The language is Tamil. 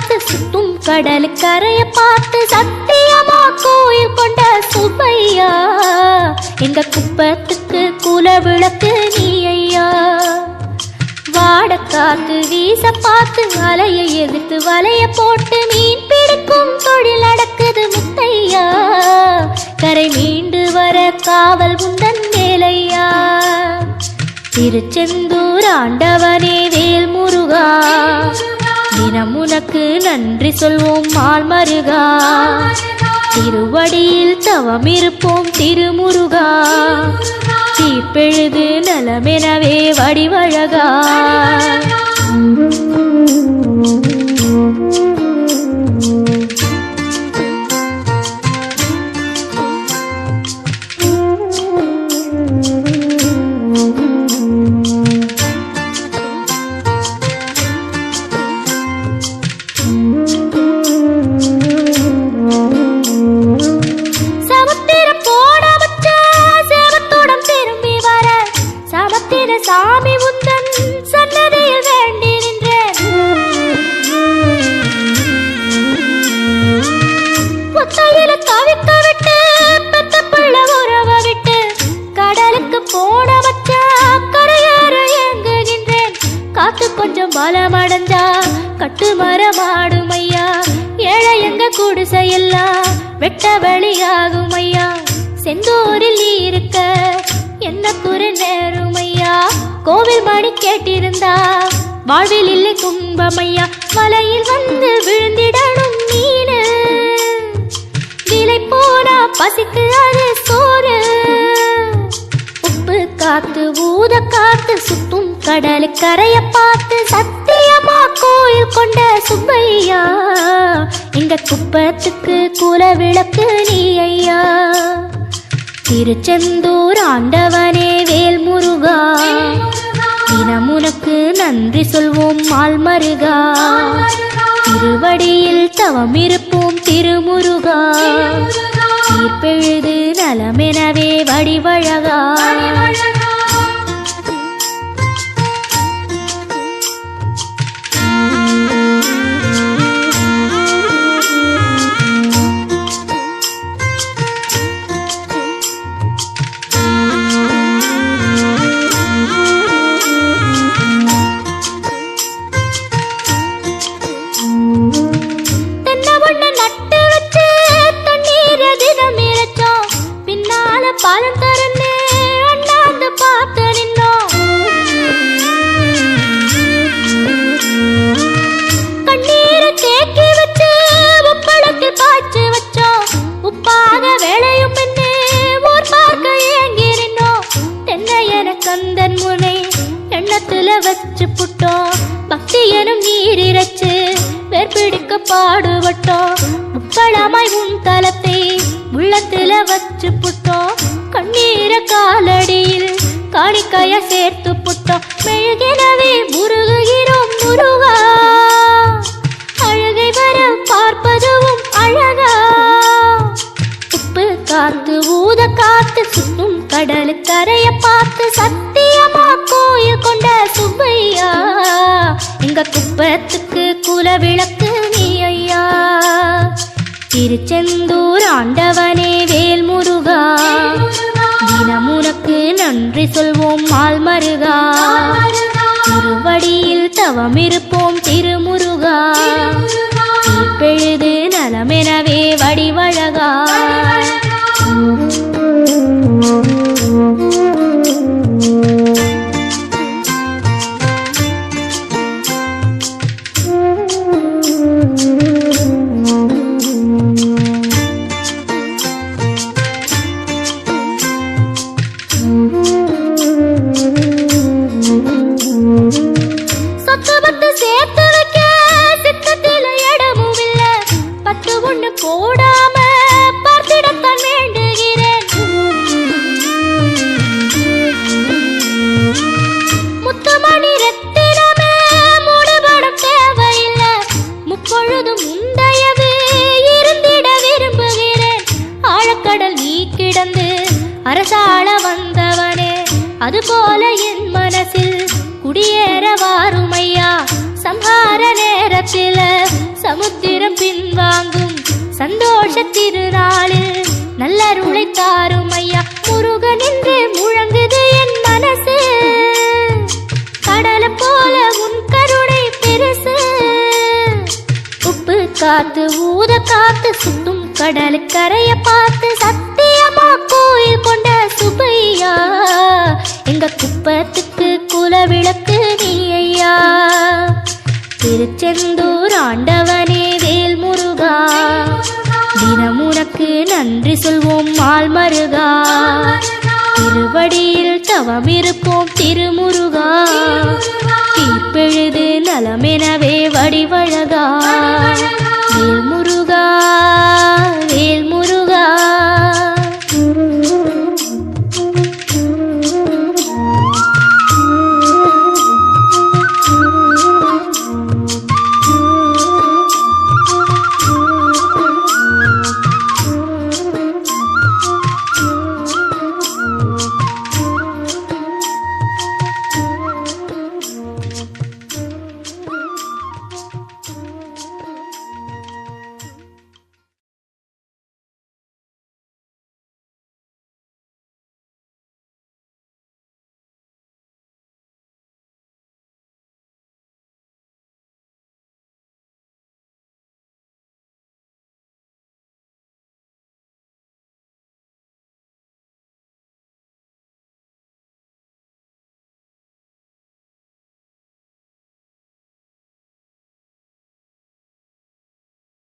காத்து சுத்தும் கடலுக்கரைய பார்த்து சத்தியமா கோயில் கொண்ட சுப்பையா, எங்க குப்பத்துக்கு குல விளக்கு நீ ஐயா. வாட காத்து வீச பார்த்து அலையை எதிர்த்து வலைய போட்டு மீன் பிடிக்கும் தொழில் நடக்குது முத்தையா, கரை மீண்டு வர காவல் உந்தன் வேலையா. திருச்செந்தூர் ஆண்டவனே வேல் முருகா, தினம் உனக்கு நன்றி சொல்வோம் மால் மருகா. திருவடியில் தவம் இருப்போம் திருமுருகா, தீப்பெழுது நலமெனவே வடிவழகா. சாமி உந்தன் சன்னதியில் வேண்டி நின்றேன், ஒத்தையில தவிக்க விட்டு பெத்த பிள்ள உறவ விட்டு கடலுக்கு போன மச்சா கரையேற ஏங்குகின்றேன். காத்து கொஞ்சம் பலமடைஞ்சா கட்டு மரமாடும் ஐயா, ஏழை எங்க குடிசையெல்லாம் வெட்ட வெளியாகும் ஐயா. செந்தூரில் நீ இருக்க என்ன குறை நேரும் ஐயா, கோவில் மணி கேட்டிருந்தா வாழ்வில் இல்லை கும்பமையா. மலையில் வந்து விழுந்திடணும் மீனு, விலை போனா பசிக்கு அது சோறு. உப்பு காத்து ஊத காத்து சுத்தும் கடலுக்கரைய பார்த்து சத்தியமா கோயில் கொண்ட சுப்பையா, எங்க குப்பத்துக்கு குல விளக்கு நீ ஐயா. திருச்செந்தூர் ஆண்டவனே வேல் முருகா, தினம் உனக்கு நன்றி சொல்வோம் மால் மருகா. திருவடியில் தவம் இருப்போம் திருமுருகா, தீப்பெழுது நலமெனவே வடிவழகா. பாலம் தரன்னு அண்ணாந்து பார்த்து நின்னோம், கண்ணீரை தேக்கி வச்சு உப்பளத்தில் பாய்ச்சி வச்சோம். உப்பாக வேலையும் பெண்ணு ஊர் பார்க்க ஏங்கி நின்னோம். தென்னை என கந்தன் முனை எண்ணத்துல வச்சு புட்டோம், பக்தி எனும் நீர் இறைச்சு வேர்பிடிக்க பாடுபட்டோம். முப்பளமாய் உன் தலத்தை உள்ளத்துல வச்சு புட்டோம், கண்ணீர காலடியில் காணிக்கைய சேர்த்து புட்டோம். மெழுகினவே முருகுகிறோம் முருகா, அழகை வர பார்ப்பதுவும் அழகா. உப்பு காத்து ஊத காத்து சுத்தும் கடலுக்கரைய பார்த்து சத்தியமா கோயில் கொண்ட சுப்பையா, எங்க குப்பத்துக்கு குல விளக்கு நீ ஐயா. திருச்செந்தூர் ஆண்டவனே வேல் முருகா, தினம் உனக்கு நன்றி சொல்வோம் மால் மருகா. திருவடியில் தவம் இருப்போம் திருமுருகா, தீப்பெழுது நலமெனவே வடிவழகா. போடாம பார்த்திடத்தான் வேண்டுகிறேன், முத்துமணி ரத்தினமே மூடுபடம் தேவையில்லை, முப்பொழுதும் முந்தையது இருந்திட விரும்புகிறேன். ஆழக்கடல் நீ கிடந்து அரசாள வந்தவனே, அதுபோல என் மனசில் குடியேற வாருமையா. சம்ஹார நேரத்தில சமுத்திரம் பின்வாங்கும் சந்தோஷ திருநாளில் நல்லருளை தாரும் ஐயா முருகன் என்று முழங்குது என் மனசு கடலை போல உன் கருணை பெருசு உப்பு காத்து ஊத காத்து சுத்தும் கடலுக்கரைய பார்த்து சத்தியமா கோயில் கொண்ட சுப்பையா எங்க குப்பத்துக்கு குலவிளக்கு நீ ஐயா திருச்செந்தூர் ஆண்டவனே வேல் முருகா தினம் உனக்கு நன்றி சொல்வோம் மால் மருகா திருவடியில் தவம் இருப்போம் திருமுருகா தீர்ப்பெழுது நலமெனவே வடிவழகா